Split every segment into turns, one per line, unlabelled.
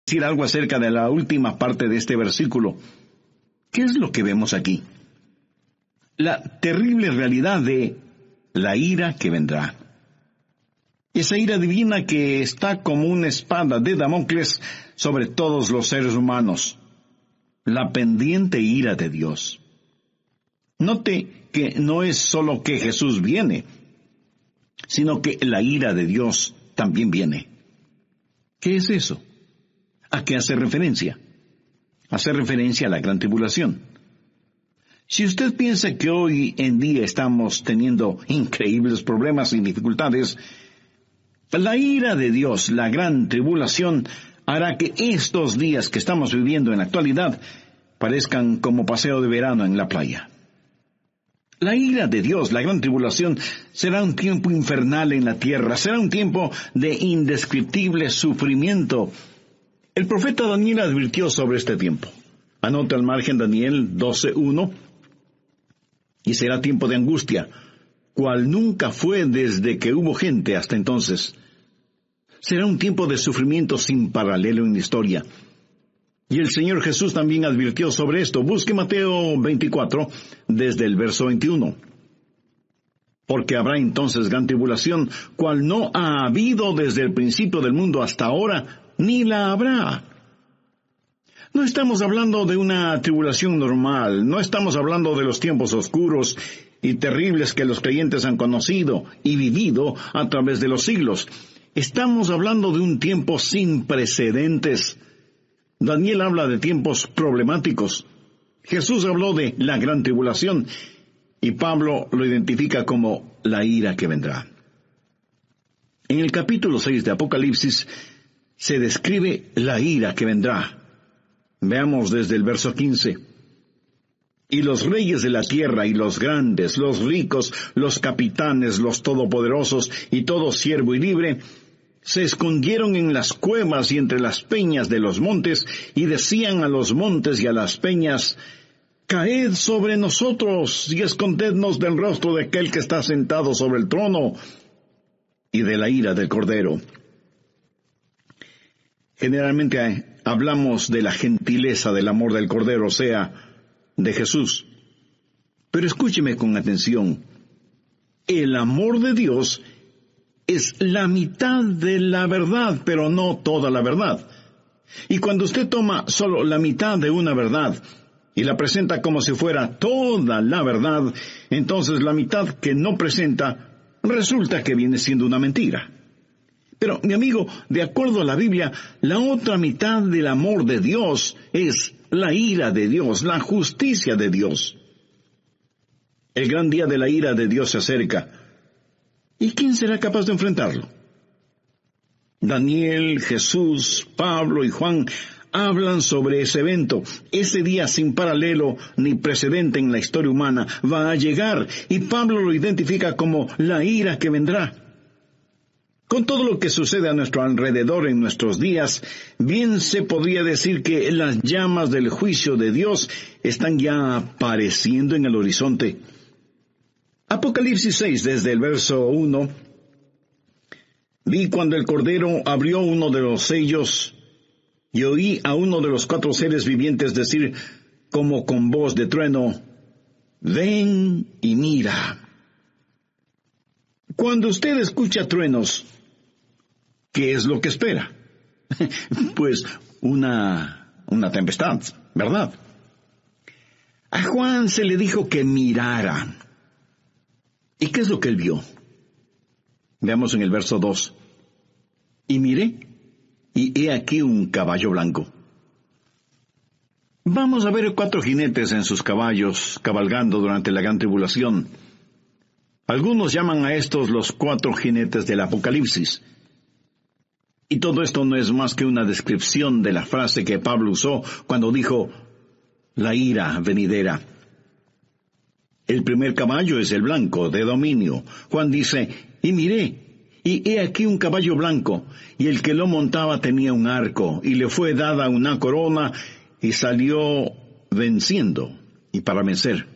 decir algo acerca de la última parte de este versículo. ¿Qué es lo que vemos aquí? La terrible realidad de la ira que vendrá. Esa ira divina que está como una espada de Damocles sobre todos los seres humanos. La pendiente ira de Dios. Note que no es solo que Jesús viene, sino que la ira de Dios también viene. ¿Qué es eso? ¿A qué hace referencia? Hace referencia a la gran tribulación. Si usted piensa que hoy en día estamos teniendo increíbles problemas y dificultades, la ira de Dios, la gran tribulación, hará que estos días que estamos viviendo en la actualidad parezcan como paseo de verano en la playa. La ira de Dios, la gran tribulación, será un tiempo infernal en la tierra, será un tiempo de indescriptible sufrimiento. El profeta Daniel advirtió sobre este tiempo. Anota al margen Daniel 12:1. Y será tiempo de angustia, cual nunca fue desde que hubo gente hasta entonces. Será un tiempo de sufrimiento sin paralelo en la historia. Y el Señor Jesús también advirtió sobre esto. Busque Mateo 24, desde el verso 21. Porque habrá entonces gran tribulación, cual no ha habido desde el principio del mundo hasta ahora, ni la habrá. No estamos hablando de una tribulación normal, no estamos hablando de los tiempos oscuros y terribles que los creyentes han conocido y vivido a través de los siglos. Estamos hablando de un tiempo sin precedentes. Daniel habla de tiempos problemáticos. Jesús habló de la gran tribulación y Pablo lo identifica como la ira que vendrá. En el capítulo 6 de Apocalipsis se describe la ira que vendrá. Veamos desde el verso 15. Y los reyes de la tierra y los grandes, los ricos, los capitanes, los todopoderosos y todo siervo y libre, se escondieron en las cuevas y entre las peñas de los montes, y decían a los montes y a las peñas, caed sobre nosotros y escondednos del rostro de aquel que está sentado sobre el trono y de la ira del Cordero. Generalmente hablamos de la gentileza del amor del Cordero, o sea, de Jesús. Pero escúcheme con atención. El amor de Dios es la mitad de la verdad, pero no toda la verdad. Y cuando usted toma solo la mitad de una verdad y la presenta como si fuera toda la verdad, entonces la mitad que no presenta resulta que viene siendo una mentira. Pero, mi amigo, de acuerdo a la Biblia, la otra mitad del amor de Dios es la ira de Dios, la justicia de Dios. El gran día de la ira de Dios se acerca. ¿Y quién será capaz de enfrentarlo? Daniel, Jesús, Pablo y Juan hablan sobre ese evento. Ese día sin paralelo ni precedente en la historia humana va a llegar, y Pablo lo identifica como la ira que vendrá. Con todo lo que sucede a nuestro alrededor en nuestros días, bien se podría decir que las llamas del juicio de Dios están ya apareciendo en el horizonte. Apocalipsis 6, desde el verso 1. Vi cuando el Cordero abrió uno de los sellos, y oí a uno de los 4 seres vivientes decir, como con voz de trueno, ven y mira. Cuando usted escucha truenos, ¿qué es lo que espera? Pues una tempestad, ¿verdad? A Juan se le dijo que mirara. ¿Y qué es lo que él vio? Veamos en el verso 2. Y miré, y he aquí un caballo blanco. Vamos a ver 4 jinetes en sus caballos cabalgando durante la gran tribulación. Algunos llaman a estos los 4 jinetes del Apocalipsis. Y todo esto no es más que una descripción de la frase que Pablo usó cuando dijo, la ira venidera. El primer caballo es el blanco, de dominio. Juan dice, y miré, y he aquí un caballo blanco, y el que lo montaba tenía un arco, y le fue dada una corona, y salió venciendo, y para vencer.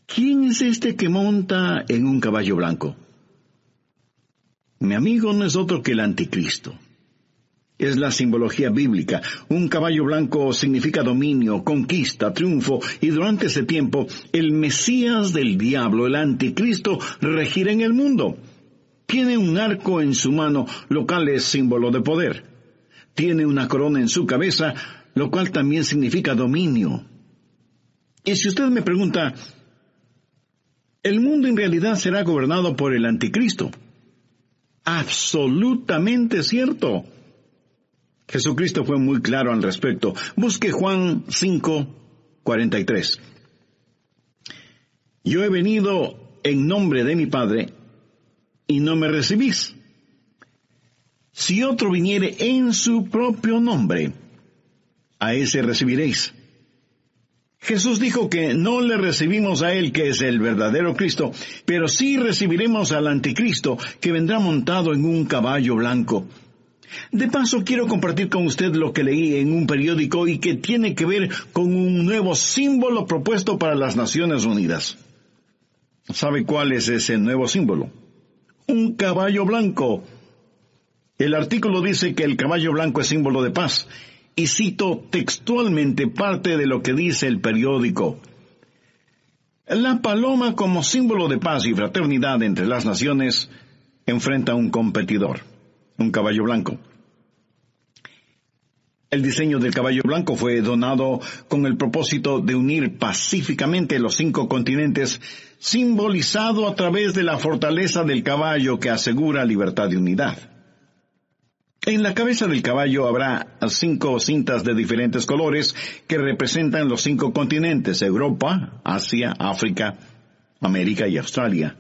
¿Quién es este que monta en un caballo blanco? Mi amigo, no es otro que el anticristo. Es la simbología bíblica. Un caballo blanco significa dominio, conquista, triunfo, y durante ese tiempo, el Mesías del diablo, el anticristo, regirá en el mundo. Tiene un arco en su mano, lo cual es símbolo de poder. Tiene una corona en su cabeza, lo cual también significa dominio. Y si usted me pregunta, ¿el mundo en realidad será gobernado por el anticristo? Absolutamente cierto. Jesucristo fue muy claro al respecto. Busque Juan 5:43. Yo he venido en nombre de mi Padre, y no me recibís. Si otro viniere en su propio nombre, a ese recibiréis. Jesús dijo que no le recibimos a Él, que es el verdadero Cristo, pero sí recibiremos al anticristo, que vendrá montado en un caballo blanco. De paso, quiero compartir con usted lo que leí en un periódico y que tiene que ver con un nuevo símbolo propuesto para las Naciones Unidas. ¿Sabe cuál es ese nuevo símbolo? Un caballo blanco. El artículo dice que el caballo blanco es símbolo de paz, y cito textualmente parte de lo que dice el periódico. La paloma, como símbolo de paz y fraternidad entre las naciones, enfrenta a un competidor, un caballo blanco. El diseño del caballo blanco fue donado con el propósito de unir pacíficamente los 5 continentes, simbolizado a través de la fortaleza del caballo que asegura libertad y unidad. En la cabeza del caballo habrá 5 cintas de diferentes colores que representan los 5 continentes: Europa, Asia, África, América y Australia.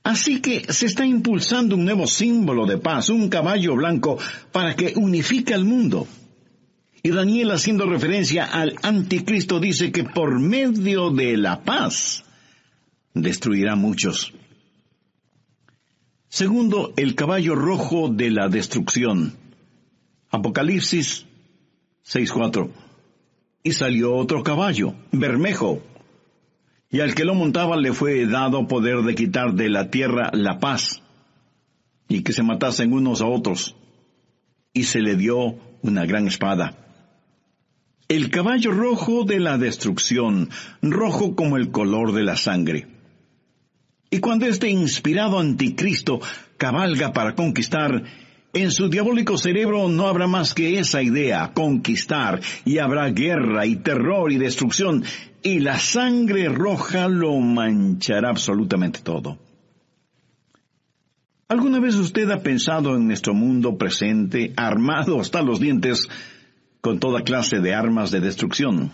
Así que se está impulsando un nuevo símbolo de paz, un caballo blanco, para que unifique al mundo. Y Daniel, haciendo referencia al anticristo, dice que por medio de la paz destruirá muchos. Segundo, el caballo rojo de la destrucción. Apocalipsis 6:4. Y salió otro caballo, bermejo, y al que lo montaba le fue dado poder de quitar de la tierra la paz, y que se matasen unos a otros, y se le dio una gran espada. El caballo rojo de la destrucción, rojo como el color de la sangre. Y cuando este inspirado anticristo cabalga para conquistar, en su diabólico cerebro no habrá más que esa idea, conquistar, y habrá guerra y terror y destrucción, y la sangre roja lo manchará absolutamente todo. ¿Alguna vez usted ha pensado en nuestro mundo presente, armado hasta los dientes, con toda clase de armas de destrucción?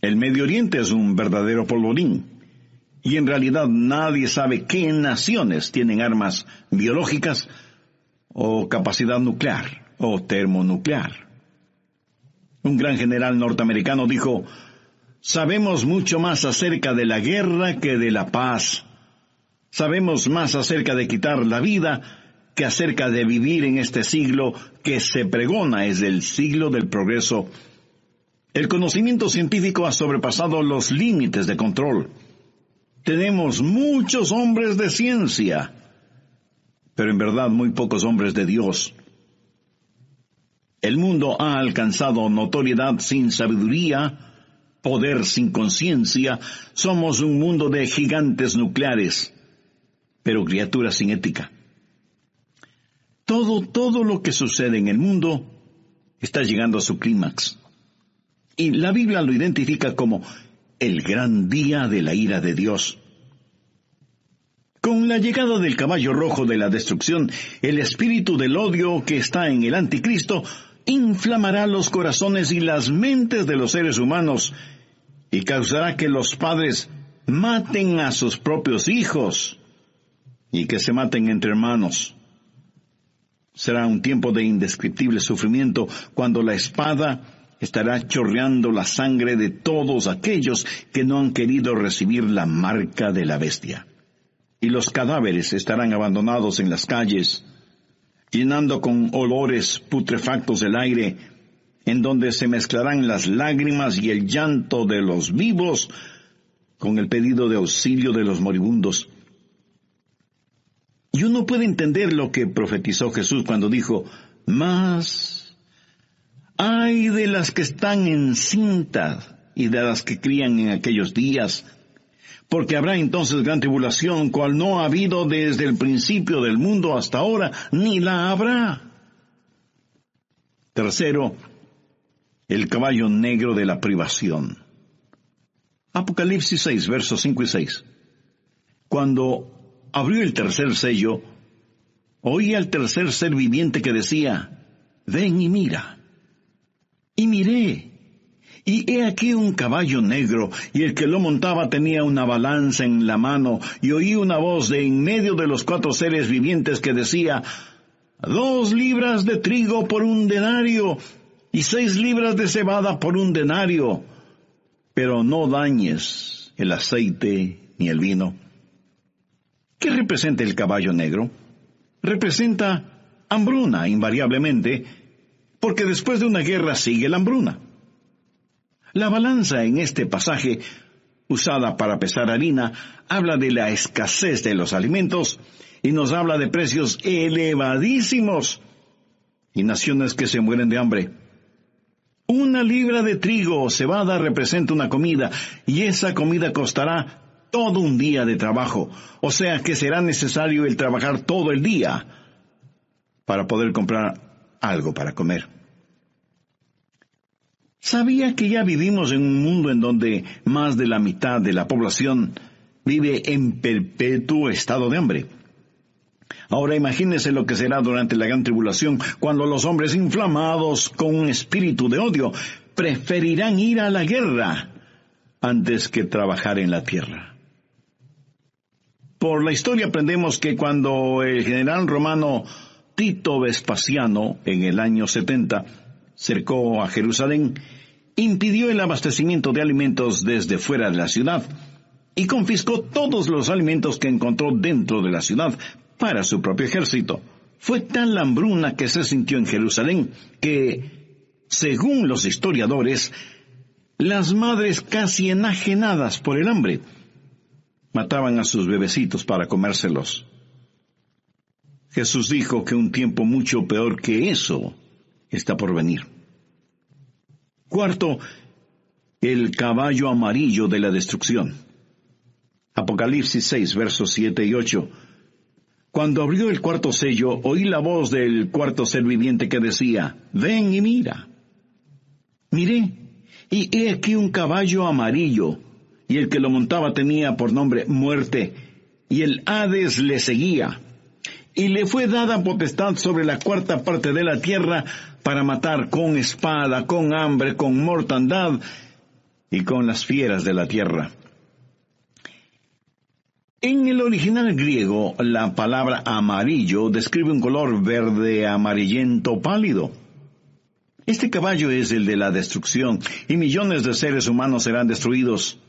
El Medio Oriente es un verdadero polvorín, y en realidad nadie sabe qué naciones tienen armas biológicas, o capacidad nuclear, o termonuclear. Un gran general norteamericano dijo: sabemos mucho más acerca de la guerra que de la paz. Sabemos más acerca de quitar la vida que acerca de vivir en este siglo que se pregona es el siglo del progreso. El conocimiento científico ha sobrepasado los límites de control. Tenemos muchos hombres de ciencia, pero en verdad muy pocos hombres de Dios. El mundo ha alcanzado notoriedad sin sabiduría, poder sin conciencia. Somos un mundo de gigantes nucleares, pero criaturas sin ética. Todo lo que sucede en el mundo está llegando a su clímax. Y la Biblia lo identifica como el gran día de la ira de Dios. Con la llegada del caballo rojo de la destrucción, el espíritu del odio que está en el anticristo inflamará los corazones y las mentes de los seres humanos y causará que los padres maten a sus propios hijos y que se maten entre hermanos. Será un tiempo de indescriptible sufrimiento cuando la espada estará chorreando la sangre de todos aquellos que no han querido recibir la marca de la bestia. Y los cadáveres estarán abandonados en las calles, llenando con olores putrefactos el aire, en donde se mezclarán las lágrimas y el llanto de los vivos con el pedido de auxilio de los moribundos. Y uno puede entender lo que profetizó Jesús cuando dijo: Mas ay de las que están encintas y de las que crían en aquellos días, porque habrá entonces gran tribulación, cual no ha habido desde el principio del mundo hasta ahora, ni la habrá. Tercero, el caballo negro de la privación. Apocalipsis 6, versos 5 y 6. Cuando abrió el tercer sello, oí al tercer ser viviente que decía, ven y mira. Y miré, y he aquí un caballo negro, y el que lo montaba tenía una balanza en la mano, y oí una voz de en medio de los 4 seres vivientes que decía, 2 libras de trigo por 1 denario, y 6 libras de cebada por 1 denario, pero no dañes el aceite ni el vino. ¿Qué representa el caballo negro? Representa hambruna, invariablemente, porque después de una guerra sigue la hambruna. La balanza en este pasaje, usada para pesar harina, habla de la escasez de los alimentos y nos habla de precios elevadísimos y naciones que se mueren de hambre. 1 libra de trigo o cebada representa una comida, y esa comida costará todo un día de trabajo, o sea que será necesario el trabajar todo el día para poder comprar algo para comer. ¿Sabía que ya vivimos en un mundo en donde más de la mitad de la población vive en perpetuo estado de hambre? Ahora imagínese lo que será durante la gran tribulación, cuando los hombres inflamados con un espíritu de odio preferirán ir a la guerra antes que trabajar en la tierra. Por la historia aprendemos que cuando el general romano Tito Vespasiano, en el año 70, cercó a Jerusalén, impidió el abastecimiento de alimentos desde fuera de la ciudad y confiscó todos los alimentos que encontró dentro de la ciudad para su propio ejército. Fue tal la hambruna que se sintió en Jerusalén que, según los historiadores, las madres casi enajenadas por el hambre mataban a sus bebecitos para comérselos. Jesús dijo que un tiempo mucho peor que eso está por venir. Cuarto, el caballo amarillo de la destrucción. Apocalipsis 6, versos 7 y 8. Cuando abrió el 4º sello, oí la voz del 4º ser viviente que decía, ven y mira. Miré, y he aquí un caballo amarillo, y el que lo montaba tenía por nombre Muerte, y el Hades le seguía. Y le fue dada potestad sobre la 4ª parte de la tierra para matar con espada, con hambre, con mortandad y con las fieras de la tierra. En el original griego, la palabra amarillo describe un color verde amarillento pálido. Este caballo es el de la destrucción, y millones de seres humanos serán destruidos.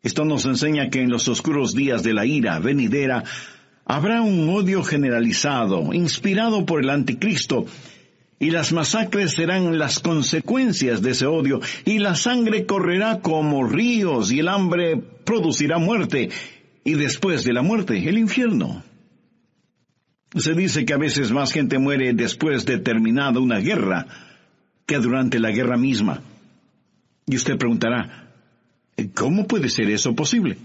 Esto nos enseña que en los oscuros días de la ira venidera habrá un odio generalizado, inspirado por el anticristo, y las masacres serán las consecuencias de ese odio, y la sangre correrá como ríos, y el hambre producirá muerte, y después de la muerte, el infierno. Se dice que a veces más gente muere después de terminada una guerra que durante la guerra misma. Y usted preguntará, ¿cómo puede ser eso posible?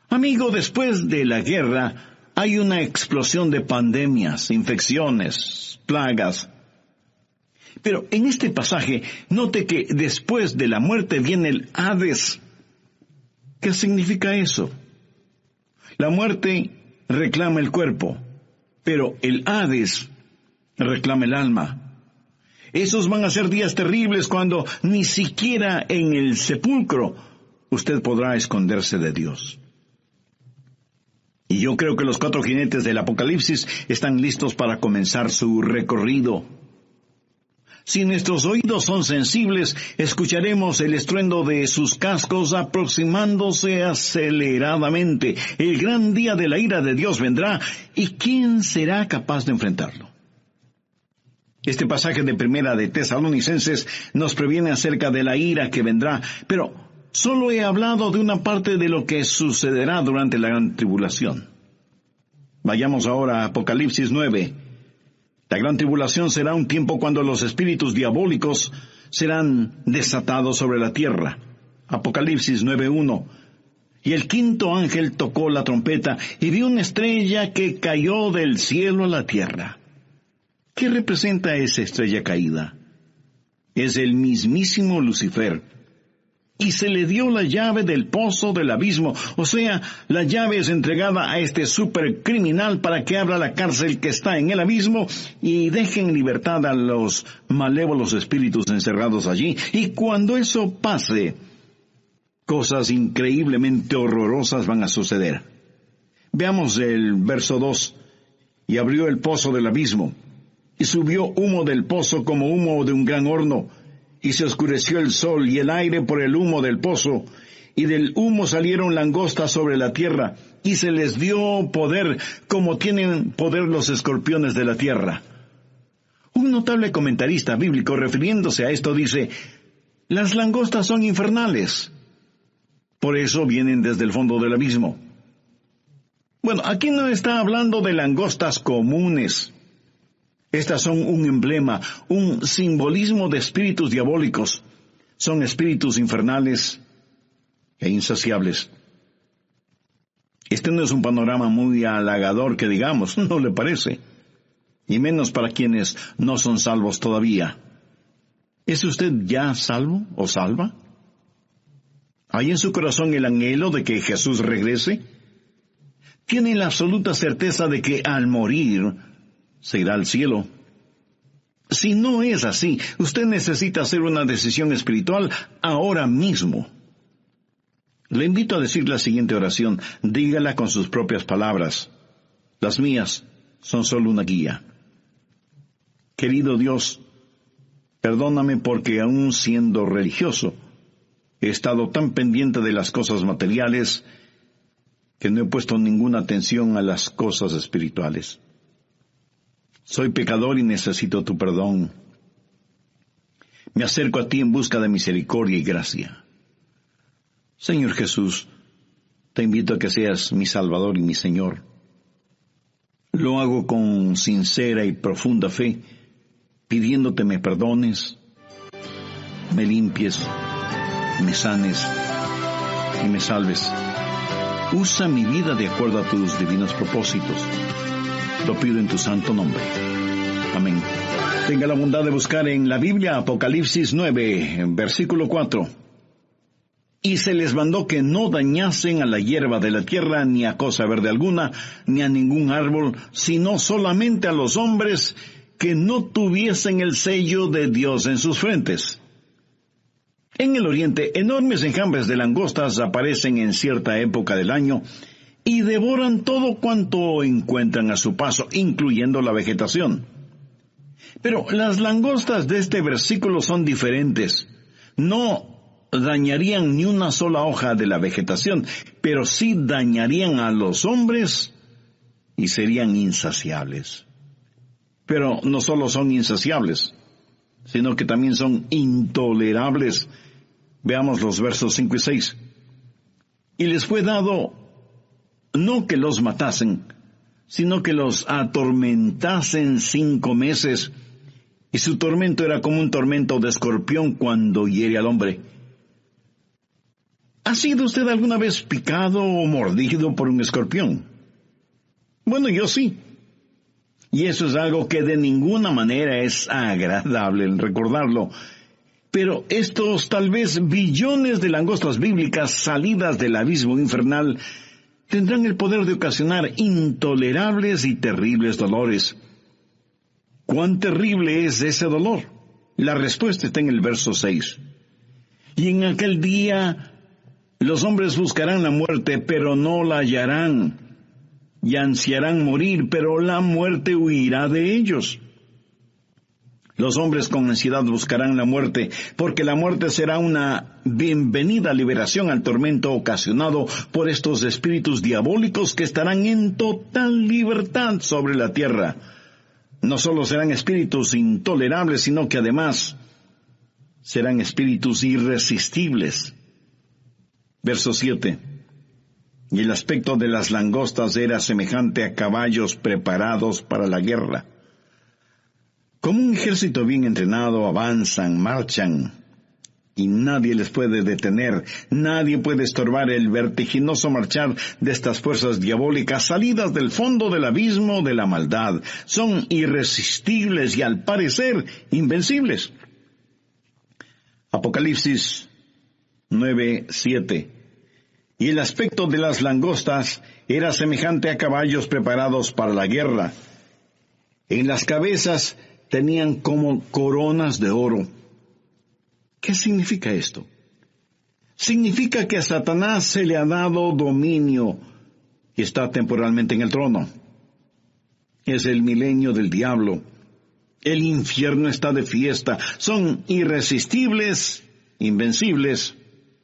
Amigo, después de la guerra hay una explosión de pandemias, infecciones, plagas. Pero en este pasaje, note que después de la muerte viene el Hades. ¿Qué significa eso? La muerte reclama el cuerpo, pero el Hades reclama el alma. Esos van a ser días terribles cuando ni siquiera en el sepulcro usted podrá esconderse de Dios. Y yo creo que los 4 jinetes del Apocalipsis están listos para comenzar su recorrido. Si nuestros oídos son sensibles, escucharemos el estruendo de sus cascos aproximándose aceleradamente. El gran día de la ira de Dios vendrá, ¿y quién será capaz de enfrentarlo? Este pasaje de Primera de Tesalonicenses nos previene acerca de la ira que vendrá, pero solo he hablado de una parte de lo que sucederá durante la gran tribulación. Vayamos ahora a Apocalipsis 9, La gran tribulación será un tiempo cuando los espíritus diabólicos serán desatados sobre la tierra. Apocalipsis 9:1. Y el quinto ángel tocó la trompeta, y vi una estrella que cayó del cielo a la tierra. ¿Qué representa esa estrella caída? Es el mismísimo Lucifer. Y se le dio la llave del pozo del abismo, o sea, la llave es entregada a este supercriminal para que abra la cárcel que está en el abismo y deje en libertad a los malévolos espíritus encerrados allí. Y cuando eso pase, cosas increíblemente horrorosas van a suceder. Veamos el verso 2. Y abrió el pozo del abismo, y subió humo del pozo como humo de un gran horno, y se oscureció el sol y el aire por el humo del pozo, y del humo salieron langostas sobre la tierra, y se les dio poder como tienen poder los escorpiones de la tierra. Un notable comentarista bíblico refiriéndose a esto dice, las langostas son infernales. Por eso vienen desde el fondo del abismo. Bueno, aquí no está hablando de langostas comunes. Estas son un emblema, un simbolismo de espíritus diabólicos. Son espíritus infernales e insaciables. Este no es un panorama muy halagador que digamos, ¿no le parece? Y menos para quienes no son salvos todavía. ¿Es usted ya salvo o salva? ¿Hay en su corazón el anhelo de que Jesús regrese? ¿Tiene la absoluta certeza de que al morir se irá al cielo? Si no es así, usted necesita hacer una decisión espiritual ahora mismo. Le invito a decir la siguiente oración. Dígala con sus propias palabras. Las mías son solo una guía. Querido Dios, perdóname porque aún siendo religioso, he estado tan pendiente de las cosas materiales que no he puesto ninguna atención a las cosas espirituales. Soy pecador y necesito tu perdón. Me acerco a ti en busca de misericordia y gracia. Señor Jesús, te invito a que seas mi Salvador y mi Señor. Lo hago con sincera y profunda fe, pidiéndote me perdones, me limpies, me sanes y me salves. Usa mi vida de acuerdo a tus divinos propósitos. Lo pido en tu santo nombre. Amén. Tenga la bondad de buscar en la Biblia Apocalipsis 9, versículo 4. Y se les mandó que no dañasen a la hierba de la tierra, ni a cosa verde alguna, ni a ningún árbol, sino solamente a los hombres que no tuviesen el sello de Dios en sus frentes. En el oriente, enormes enjambres de langostas aparecen en cierta época del año y devoran todo cuanto encuentran a su paso, incluyendo la vegetación. Pero las langostas de este versículo son diferentes. No dañarían ni una sola hoja de la vegetación, pero sí dañarían a los hombres y serían insaciables. Pero no solo son insaciables, sino que también son intolerables. Veamos los versos 5 y 6. Y les fue dado no que los matasen, sino que los atormentasen 5 meses, y su tormento era como un tormento de escorpión cuando hiere al hombre. ¿Ha sido usted alguna vez picado o mordido por un escorpión? Bueno, yo sí. Y eso es algo que de ninguna manera es agradable el recordarlo. Pero estos tal vez billones de langostas bíblicas salidas del abismo infernal tendrán el poder de ocasionar intolerables y terribles dolores. ¿Cuán terrible es ese dolor? La respuesta está en el verso 6. Y en aquel día los hombres buscarán la muerte, pero no la hallarán. Y ansiarán morir, pero la muerte huirá de ellos. Los hombres con ansiedad buscarán la muerte, porque la muerte será una bienvenida liberación al tormento ocasionado por estos espíritus diabólicos que estarán en total libertad sobre la tierra. No solo serán espíritus intolerables, sino que además serán espíritus irresistibles. Verso 7. Y el aspecto de las langostas era semejante a caballos preparados para la guerra. Como un ejército bien entrenado, avanzan, marchan, y nadie les puede detener, nadie puede estorbar el vertiginoso marchar de estas fuerzas diabólicas salidas del fondo del abismo de la maldad. Son irresistibles y al parecer invencibles. Apocalipsis 9:7. Y el aspecto de las langostas era semejante a caballos preparados para la guerra. En las cabezas tenían como coronas de oro. ¿Qué significa esto? Significa que a Satanás se le ha dado dominio y está temporalmente en el trono. Es el milenio del diablo. El infierno está de fiesta. Son irresistibles, invencibles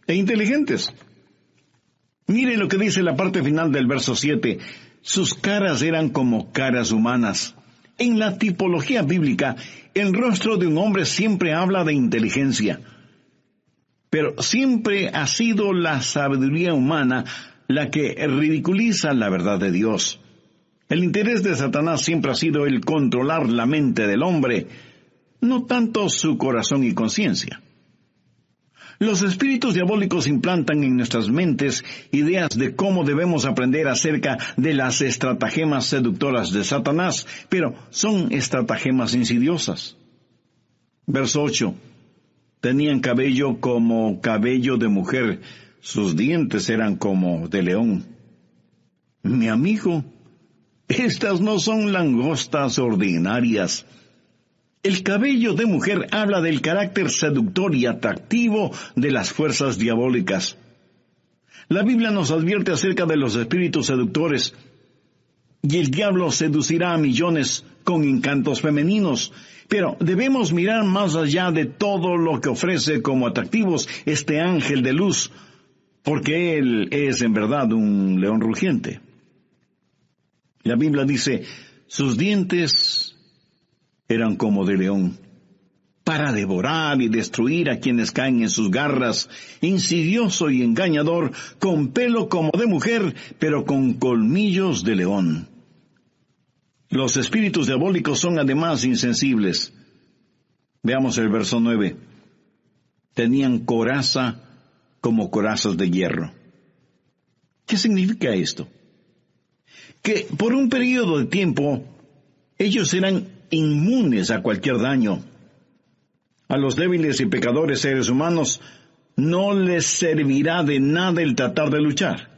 e inteligentes. Mire lo que dice la parte final del verso 7. Sus caras eran como caras humanas. En la tipología bíblica, el rostro de un hombre siempre habla de inteligencia. Pero siempre ha sido la sabiduría humana la que ridiculiza la verdad de Dios. El interés de Satanás siempre ha sido el controlar la mente del hombre, no tanto su corazón y conciencia. Los espíritus diabólicos implantan en nuestras mentes ideas de cómo debemos aprender acerca de las estratagemas seductoras de Satanás, pero son estratagemas insidiosas. Verso 8. Tenían cabello como cabello de mujer, sus dientes eran como de león. Mi amigo, estas no son langostas ordinarias. El cabello de mujer habla del carácter seductor y atractivo de las fuerzas diabólicas. La Biblia nos advierte acerca de los espíritus seductores, y el diablo seducirá a millones con encantos femeninos, pero debemos mirar más allá de todo lo que ofrece como atractivos este ángel de luz, porque él es en verdad un león rugiente. La Biblia dice, sus dientes eran como de león, para devorar y destruir a quienes caen en sus garras, insidioso y engañador, con pelo como de mujer, pero con colmillos de león. Los espíritus diabólicos son además insensibles. Veamos el verso 9. Tenían coraza como corazas de hierro. ¿Qué significa esto? Que por un periodo de tiempo ellos eran inmunes a cualquier daño. A los débiles y pecadores seres humanos no les servirá de nada el tratar de luchar.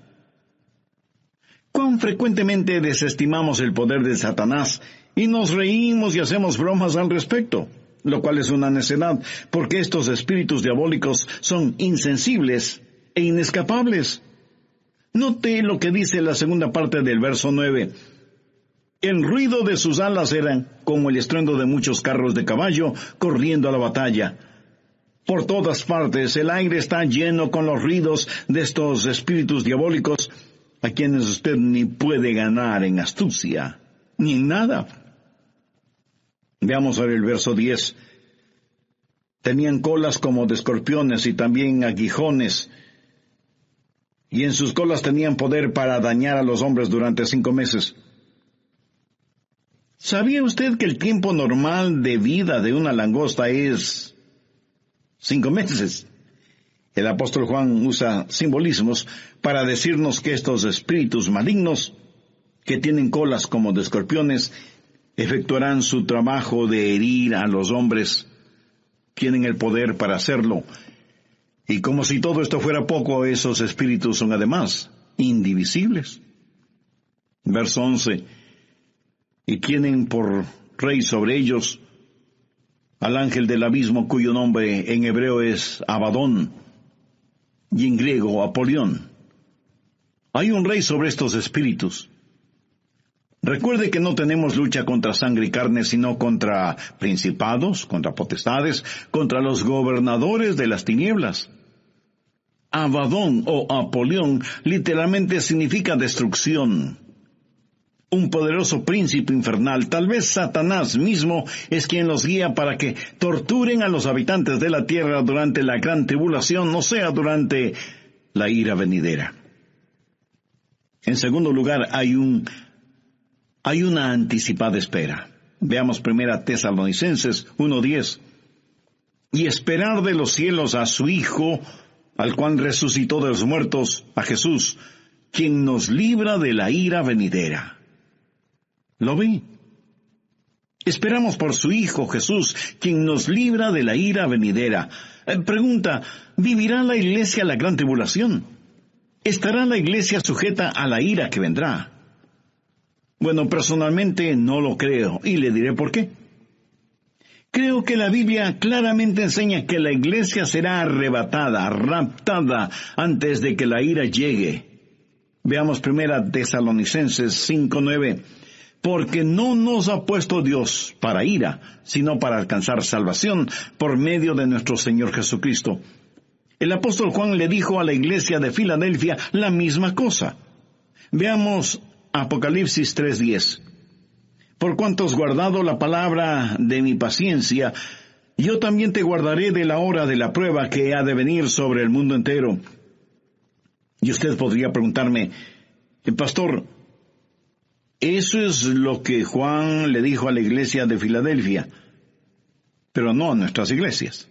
¿Cuán frecuentemente desestimamos el poder de Satanás y nos reímos y hacemos bromas al respecto? Lo cual es una necedad, porque estos espíritus diabólicos son insensibles e inescapables. Note lo que dice la segunda parte del verso 9. El ruido de sus alas era como el estruendo de muchos carros de caballo corriendo a la batalla. Por todas partes el aire está lleno con los ruidos de estos espíritus diabólicos, a quienes usted ni puede ganar en astucia, ni en nada. Veamos ahora el verso 10. Tenían colas como de escorpiones y también aguijones, y en sus colas tenían poder para dañar a los hombres durante 5 meses. ¿Sabía usted que el tiempo normal de vida de una langosta es 5 meses? El apóstol Juan usa simbolismos para decirnos que estos espíritus malignos, que tienen colas como de escorpiones, efectuarán su trabajo de herir a los hombres. Tienen el poder para hacerlo. Y como si todo esto fuera poco, esos espíritus son además indivisibles. Verso 11. Y tienen por rey sobre ellos al ángel del abismo, cuyo nombre en hebreo es Abadón y en griego Apolión. Hay un rey sobre estos espíritus. Recuerde que no tenemos lucha contra sangre y carne, sino contra principados, contra potestades, contra los gobernadores de las tinieblas. Abadón o Apolión literalmente significa destrucción. Un poderoso príncipe infernal, tal vez Satanás mismo, es quien los guía para que torturen a los habitantes de la tierra durante la gran tribulación, o sea, durante la ira venidera. En segundo lugar, hay una anticipada espera. Veamos 1 Tesalonicenses 1:10. Y esperar de los cielos a su Hijo, al cual resucitó de los muertos, a Jesús, quien nos libra de la ira venidera. ¿Lo ve? Esperamos por su Hijo Jesús, quien nos libra de la ira venidera. Pregunta, ¿vivirá la iglesia la gran tribulación? ¿Estará la iglesia sujeta a la ira que vendrá? Bueno, personalmente no lo creo, y le diré por qué. Creo que la Biblia claramente enseña que la iglesia será arrebatada, raptada, antes de que la ira llegue. Veamos 1 Tesalonicenses 5:9. Porque no nos ha puesto Dios para ira, sino para alcanzar salvación por medio de nuestro Señor Jesucristo. El apóstol Juan le dijo a la iglesia de Filadelfia la misma cosa. Veamos Apocalipsis 3:10. Por cuanto has guardado la palabra de mi paciencia, yo también te guardaré de la hora de la prueba que ha de venir sobre el mundo entero. Y usted podría preguntarme, pastor, eso es lo que Juan le dijo a la iglesia de Filadelfia, pero no a nuestras iglesias.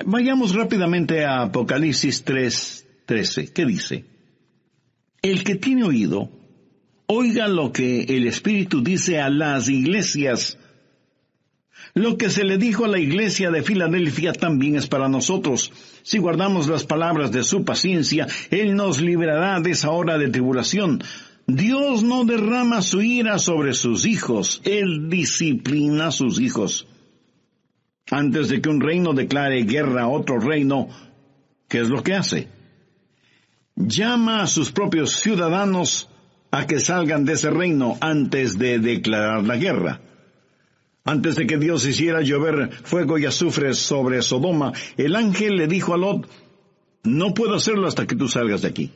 Vayamos rápidamente a Apocalipsis 3:13. ¿Qué dice? El que tiene oído, oiga lo que el Espíritu dice a las iglesias. Lo que se le dijo a la iglesia de Filadelfia también es para nosotros. Si guardamos las palabras de su paciencia, Él nos librará de esa hora de tribulación. Dios no derrama su ira sobre sus hijos, Él disciplina a sus hijos. Antes de que un reino declare guerra a otro reino, ¿qué es lo que hace? Llama a sus propios ciudadanos a que salgan de ese reino antes de declarar la guerra. Antes de que Dios hiciera llover fuego y azufre sobre Sodoma, el ángel le dijo a Lot, no puedo hacerlo hasta que tú salgas de aquí.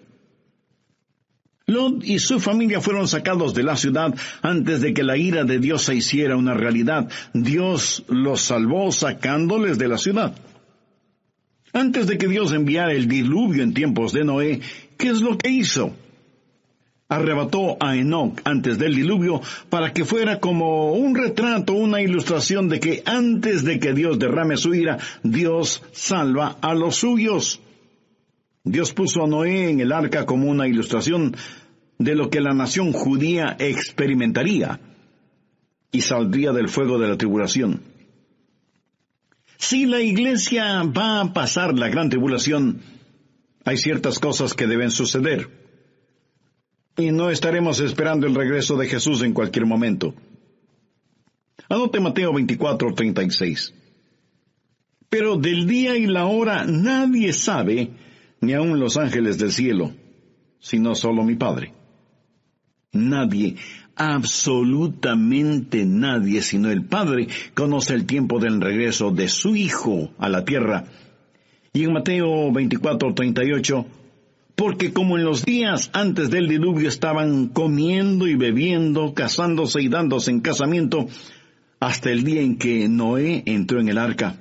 Lot y su familia fueron sacados de la ciudad antes de que la ira de Dios se hiciera una realidad. Dios los salvó sacándoles de la ciudad. Antes de que Dios enviara el diluvio en tiempos de Noé, ¿qué es lo que hizo? Arrebató a Enoc antes del diluvio para que fuera como un retrato, una ilustración de que antes de que Dios derrame su ira, Dios salva a los suyos. Dios puso a Noé en el arca como una ilustración de lo que la nación judía experimentaría y saldría del fuego de la tribulación. Si la iglesia va a pasar la gran tribulación, hay ciertas cosas que deben suceder. Y no estaremos esperando el regreso de Jesús en cualquier momento. Anote Mateo 24:36. Pero del día y la hora nadie sabe, ni aun los ángeles del cielo, sino solo mi Padre. Nadie, absolutamente nadie, sino el Padre, conoce el tiempo del regreso de su Hijo a la tierra. Y en Mateo 24:38, porque como en los días antes del diluvio estaban comiendo y bebiendo, casándose y dándose en casamiento, hasta el día en que Noé entró en el arca.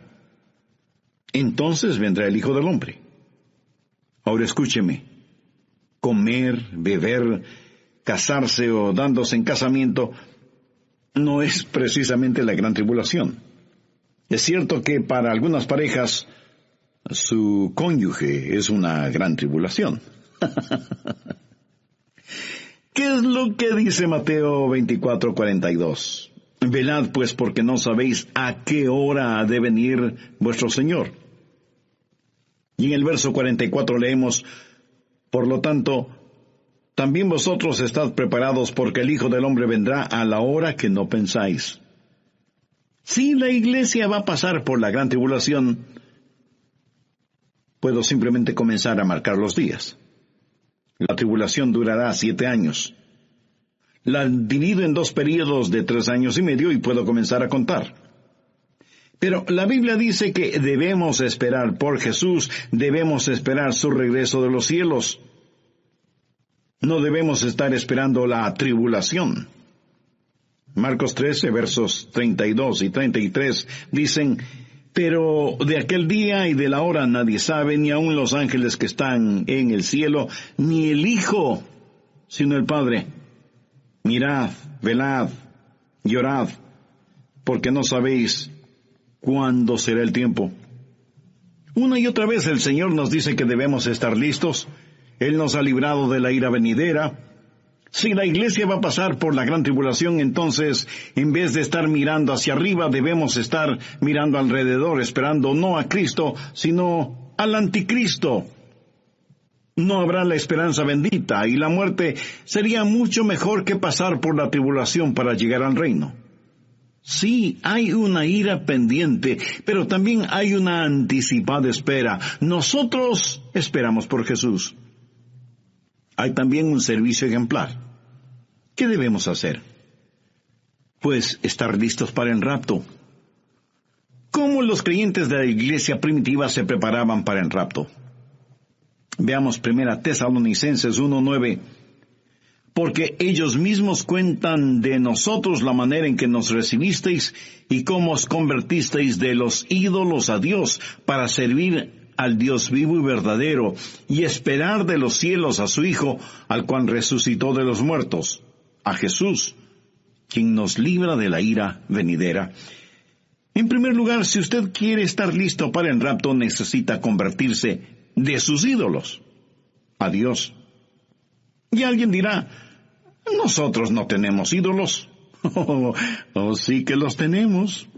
Entonces vendrá el Hijo del Hombre. Ahora escúcheme, comer, beber, casarse o dándose en casamiento no es precisamente la gran tribulación. Es cierto que para algunas parejas su cónyuge es una gran tribulación. ¿Qué es lo que dice Mateo 24:42? Velad pues porque no sabéis a qué hora ha de venir vuestro Señor. Y en el verso 44 leemos, por lo tanto, también vosotros estad preparados porque el Hijo del Hombre vendrá a la hora que no pensáis. Si la iglesia va a pasar por la gran tribulación, puedo simplemente comenzar a marcar los días. La tribulación durará 7 años. La divido en 2 períodos de 3 años y medio y puedo comenzar a contar. Pero la Biblia dice que debemos esperar por Jesús, debemos esperar su regreso de los cielos. No debemos estar esperando la tribulación. Marcos 13, versos 32 y 33 dicen, pero de aquel día y de la hora nadie sabe, ni aun los ángeles que están en el cielo, ni el Hijo, sino el Padre. Mirad, velad, Llorad, porque no sabéis cuándo será el tiempo. Una y otra vez el Señor nos dice que debemos estar listos. Él nos ha librado de la ira venidera. Si la iglesia va a pasar por la gran tribulación, entonces, en vez de estar mirando hacia arriba, debemos estar mirando alrededor, esperando no a Cristo, sino al anticristo. No habrá la esperanza bendita, y la muerte sería mucho mejor que pasar por la tribulación para llegar al reino. Sí, hay una ira pendiente, pero también hay una anticipada espera. Nosotros esperamos por Jesús. Hay también un servicio ejemplar. ¿Qué debemos hacer? Pues estar listos para el rapto. ¿Cómo los creyentes de la iglesia primitiva se preparaban para el rapto? Veamos 1 Tesalonicenses 1:9. Porque ellos mismos cuentan de nosotros la manera en que nos recibisteis y cómo os convertisteis de los ídolos a Dios para servir al Dios vivo y verdadero, y esperar de los cielos a su Hijo, al cual resucitó de los muertos, a Jesús, quien nos libra de la ira venidera. En primer lugar, si usted quiere estar listo para el rapto, necesita convertirse de sus ídolos a Dios. Y alguien dirá, nosotros no tenemos ídolos. Oh, sí que los tenemos.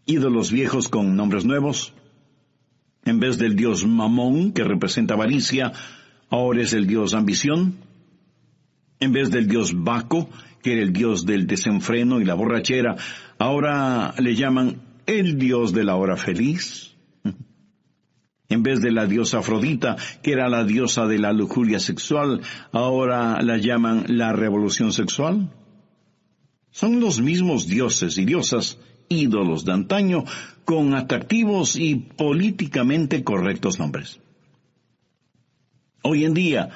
Ídolos viejos con nombres nuevos. En vez del dios Mamón, que representa avaricia, ahora es el dios ambición. En vez del dios Baco, que era el dios del desenfreno y la borrachera, ahora le llaman el dios de la hora feliz. En vez de la diosa Afrodita, que era la diosa de la lujuria sexual, ahora la llaman la revolución sexual. Son los mismos dioses y diosas, ídolos de antaño, con atractivos y políticamente correctos nombres. Hoy en día,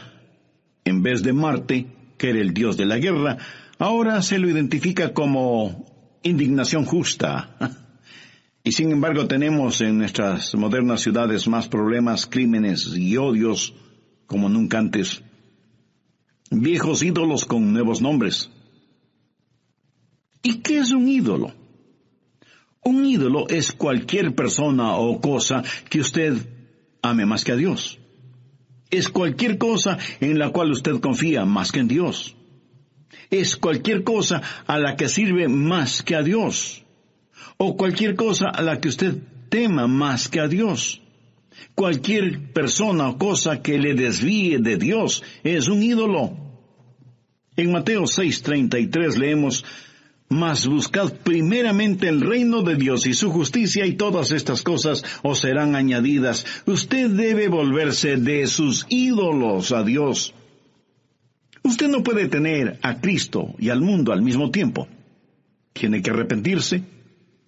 en vez de Marte, que era el dios de la guerra, ahora se lo identifica como indignación justa. Y sin embargo tenemos en nuestras modernas ciudades más problemas, crímenes y odios como nunca antes. Viejos ídolos con nuevos nombres. ¿Y qué es un ídolo? Un ídolo es cualquier persona o cosa que usted ame más que a Dios. Es cualquier cosa en la cual usted confía más que en Dios. Es cualquier cosa a la que sirve más que a Dios. O cualquier cosa a la que usted tema más que a Dios. Cualquier persona o cosa que le desvíe de Dios es un ídolo. En Mateo 6:33 leemos, mas buscad primeramente el reino de Dios y su justicia, y todas estas cosas os serán añadidas. Usted debe volverse de sus ídolos a Dios. Usted no puede tener a Cristo y al mundo al mismo tiempo. Tiene que arrepentirse.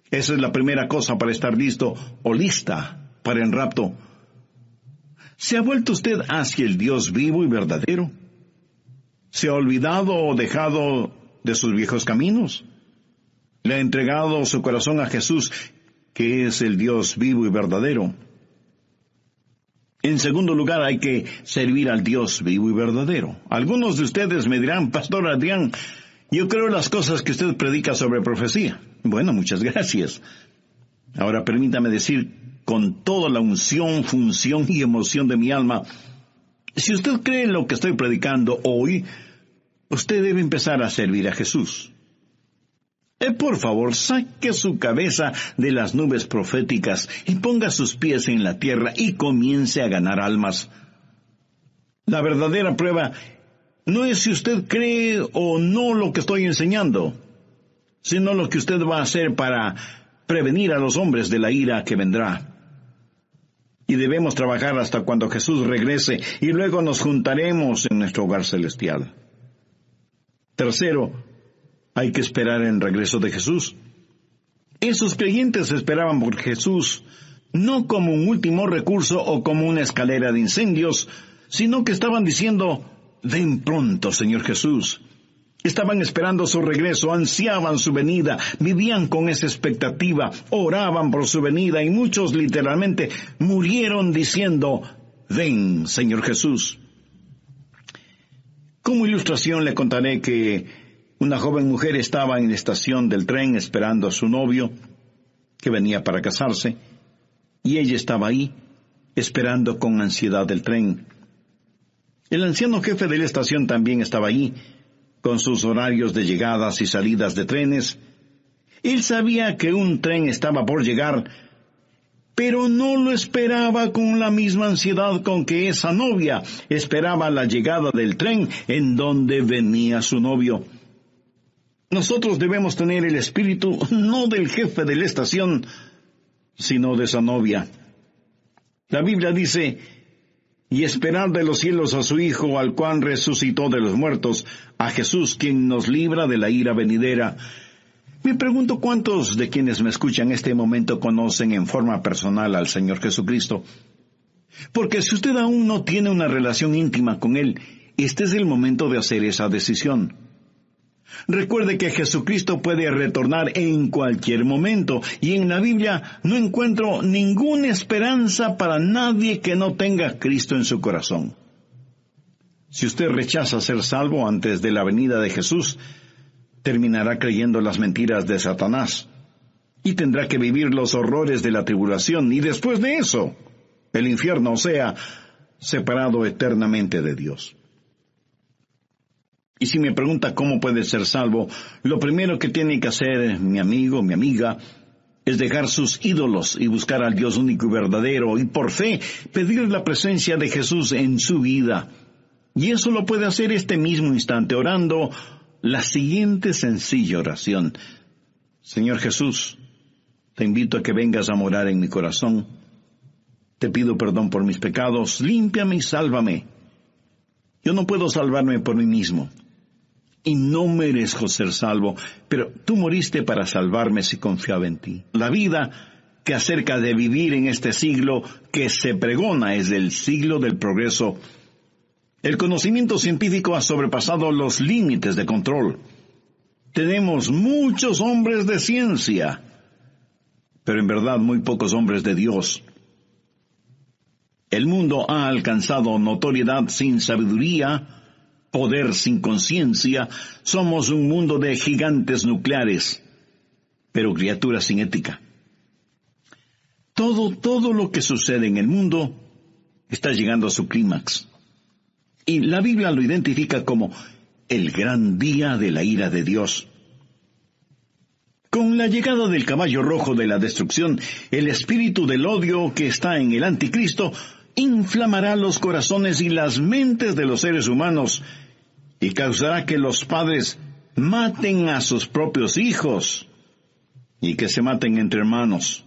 Esa es la primera cosa para estar listo o lista para el rapto. ¿Se ha vuelto usted hacia el Dios vivo y verdadero? ¿Se ha olvidado o dejado de sus viejos caminos? ¿Le ha entregado su corazón a Jesús, que es el Dios vivo y verdadero? En segundo lugar, hay que servir al Dios vivo y verdadero. Algunos de ustedes me dirán, Pastor Adrián, yo creo las cosas que usted predica sobre profecía. Bueno, muchas gracias. Ahora permítame decir con toda la unción, función y emoción de mi alma, si usted cree en lo que estoy predicando hoy, usted debe empezar a servir a Jesús. Por favor, saque su cabeza de las nubes proféticas y ponga sus pies en la tierra y comience a ganar almas. La verdadera prueba no es si usted cree o no lo que estoy enseñando, sino lo que usted va a hacer para prevenir a los hombres de la ira que vendrá. Y debemos trabajar hasta cuando Jesús regrese, y luego nos juntaremos en nuestro hogar celestial. Tercero, hay que esperar el regreso de Jesús. Esos creyentes esperaban por Jesús, no como un último recurso o como una escalera de incendios, sino que estaban diciendo, ven pronto, Señor Jesús. Estaban esperando su regreso, ansiaban su venida, vivían con esa expectativa, oraban por su venida, y muchos literalmente murieron diciendo, ven, Señor Jesús. Como ilustración le contaré que Una joven mujer estaba en la estación del tren esperando a su novio, que venía para casarse, y ella estaba ahí, esperando con ansiedad el tren. El anciano jefe de la estación también estaba allí, con sus horarios de llegadas y salidas de trenes. Él sabía que un tren estaba por llegar, pero no lo esperaba con la misma ansiedad con que esa novia esperaba la llegada del tren en donde venía su novio. Nosotros debemos tener el espíritu no del jefe de la estación, sino de esa novia. La Biblia dice: y esperar de los cielos a su Hijo, al cual resucitó de los muertos, a Jesús, quien nos libra de la ira venidera. Me pregunto cuántos de quienes me escuchan en este momento conocen en forma personal al Señor Jesucristo. Porque si usted aún no tiene una relación íntima con Él, este es el momento de hacer esa decisión. Recuerde que Jesucristo puede retornar en cualquier momento, y en la Biblia no encuentro ninguna esperanza para nadie que no tenga a Cristo en su corazón. Si usted rechaza ser salvo antes de la venida de Jesús, terminará creyendo las mentiras de Satanás, y tendrá que vivir los horrores de la tribulación, y después de eso, el infierno, o sea, separado eternamente de Dios. Y si me pregunta cómo puede ser salvo, lo primero que tiene que hacer mi amigo, mi amiga, es dejar sus ídolos y buscar al Dios único y verdadero, y por fe pedir la presencia de Jesús en su vida. Y eso lo puede hacer este mismo instante, orando la siguiente sencilla oración: Señor Jesús, te invito a que vengas a morar en mi corazón. Te pido perdón por mis pecados, límpiame y sálvame. Yo no puedo salvarme por mí mismo, y no merezco ser salvo, pero tú moriste para salvarme si confiaba en ti. La vida que acerca de vivir en este siglo que se pregona es el siglo del progreso. El conocimiento científico ha sobrepasado los límites de control. Tenemos muchos hombres de ciencia, pero en verdad muy pocos hombres de Dios. El mundo ha alcanzado notoriedad sin sabiduría, poder sin conciencia. Somos un mundo de gigantes nucleares, pero criaturas sin ética. Todo lo que sucede en el mundo está llegando a su clímax. Y la Biblia lo identifica como el gran día de la ira de Dios. Con la llegada del caballo rojo de la destrucción, el espíritu del odio que está en el anticristo inflamará los corazones y las mentes de los seres humanos, y causará que los padres maten a sus propios hijos, y que se maten entre hermanos.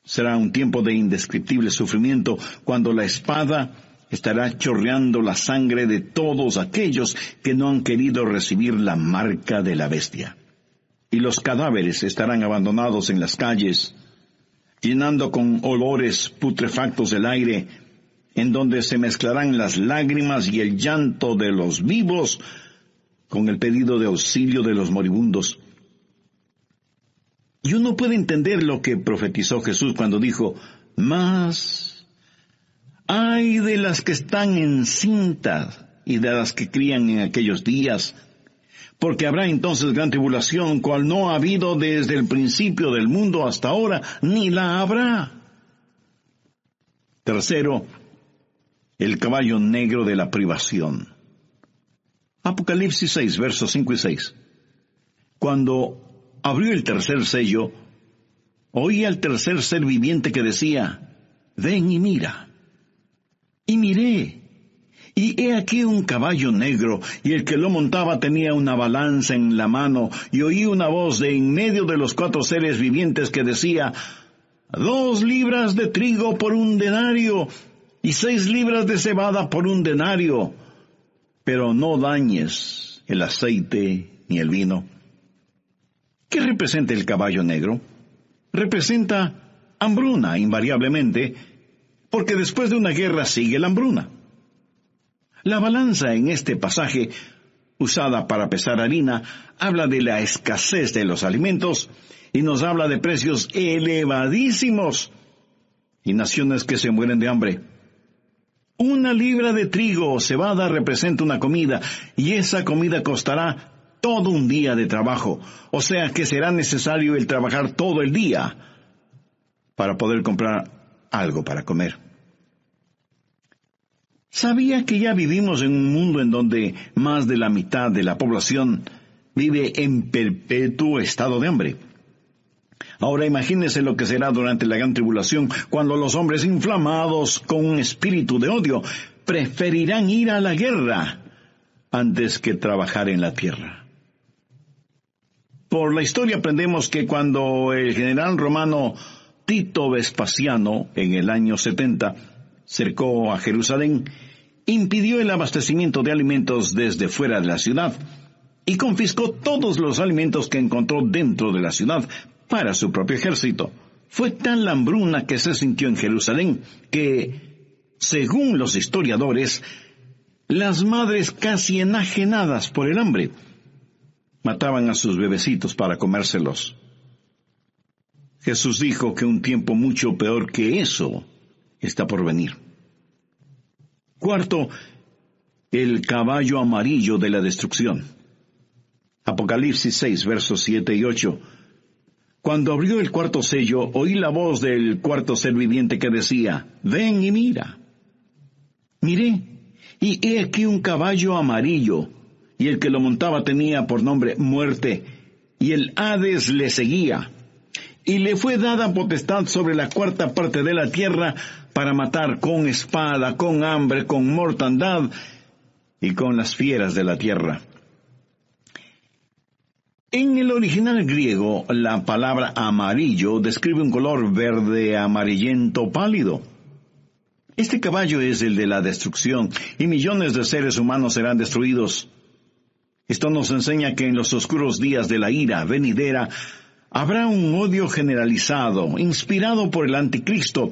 Será un tiempo de indescriptible sufrimiento, cuando la espada estará chorreando la sangre de todos aquellos que no han querido recibir la marca de la bestia. Y los cadáveres estarán abandonados en las calles, llenando con olores putrefactos el aire, en donde se mezclarán las lágrimas y el llanto de los vivos con el pedido de auxilio de los moribundos. Y uno puede entender lo que profetizó Jesús cuando dijo: «Mas ay de las que están encintas y de las que crían en aquellos días, porque habrá entonces gran tribulación, cual no ha habido desde el principio del mundo hasta ahora, ni la habrá». Tercero, el caballo negro de la privación. Apocalipsis 6, versos 5 y 6. Cuando abrió el tercer sello, oí al tercer ser viviente que decía: «Ven y mira». Y miré, y he aquí un caballo negro, y el que lo montaba tenía una balanza en la mano, y oí una voz de en medio de los 4 seres vivientes que decía: 2 libras de trigo por 1 denario, y 6 libras de cebada por 1 denario, pero no dañes el aceite ni el vino. ¿Qué representa el caballo negro? Representa hambruna, invariablemente, porque después de una guerra sigue la hambruna. La balanza en este pasaje, usada para pesar harina, habla de la escasez de los alimentos y nos habla de precios elevadísimos y naciones que se mueren de hambre. 1 libra de trigo o cebada representa una comida, y esa comida costará todo un día de trabajo, o sea que será necesario el trabajar todo el día para poder comprar algo para comer. ¿Sabía que ya vivimos en un mundo en donde más de la mitad de la población vive en perpetuo estado de hambre? Ahora imagínese lo que será durante la gran tribulación, cuando los hombres inflamados con un espíritu de odio preferirán ir a la guerra antes que trabajar en la tierra. Por la historia aprendemos que cuando el general romano Tito Vespasiano, en el año 70, cercó a Jerusalén, impidió el abastecimiento de alimentos desde fuera de la ciudad y confiscó todos los alimentos que encontró dentro de la ciudad para su propio ejército. Fue tal la hambruna que se sintió en Jerusalén que, según los historiadores, las madres casi enajenadas por el hambre mataban a sus bebecitos para comérselos. Jesús dijo que un tiempo mucho peor que eso está por venir. Cuarto, el caballo amarillo de la destrucción. Apocalipsis 6, versos 7 y 8. Cuando abrió el cuarto sello, oí la voz del cuarto ser viviente que decía, «Ven y mira». Miré, y he aquí un caballo amarillo, y el que lo montaba tenía por nombre Muerte, y el Hades le seguía. Y le fue dada potestad sobre la cuarta parte de la tierra para matar con espada, con hambre, con mortandad y con las fieras de la tierra. En el original griego, la palabra amarillo describe un color verde amarillento pálido. Este caballo es el de la destrucción, y millones de seres humanos serán destruidos. Esto nos enseña que en los oscuros días de la ira venidera habrá un odio generalizado, inspirado por el anticristo,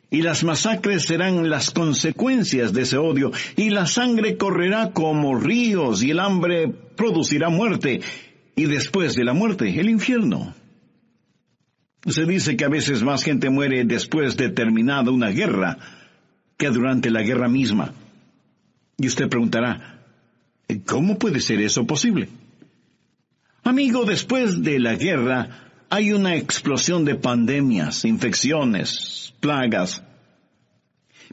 y las masacres serán las consecuencias de ese odio, y la sangre correrá como ríos, y el hambre producirá muerte, y después de la muerte, el infierno. Se dice que a veces más gente muere después de terminada una guerra que durante la guerra misma. Y usted preguntará, ¿cómo puede ser eso posible? Amigo, después de la guerra hay una explosión de pandemias, infecciones, plagas.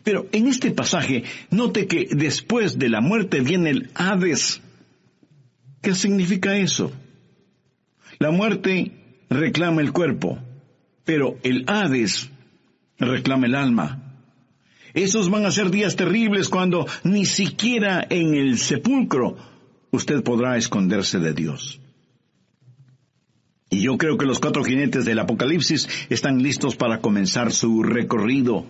Pero en este pasaje, note que después de la muerte viene el Hades. ¿Qué significa eso? La muerte reclama el cuerpo, pero el Hades reclama el alma. Esos van a ser días terribles cuando ni siquiera en el sepulcro usted podrá esconderse de Dios. Y yo creo que los 4 jinetes del Apocalipsis están listos para comenzar su recorrido.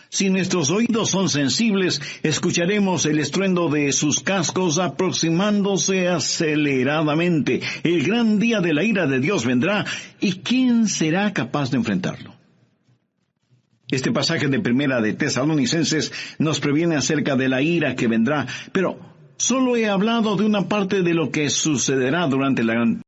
Si nuestros oídos son sensibles, escucharemos el estruendo de sus cascos aproximándose aceleradamente. El gran día de la ira de Dios vendrá, ¿y quién será capaz de enfrentarlo? Este pasaje de Primera de Tesalonicenses nos previene acerca de la ira que vendrá, pero solo he hablado de una parte de lo que sucederá durante la gran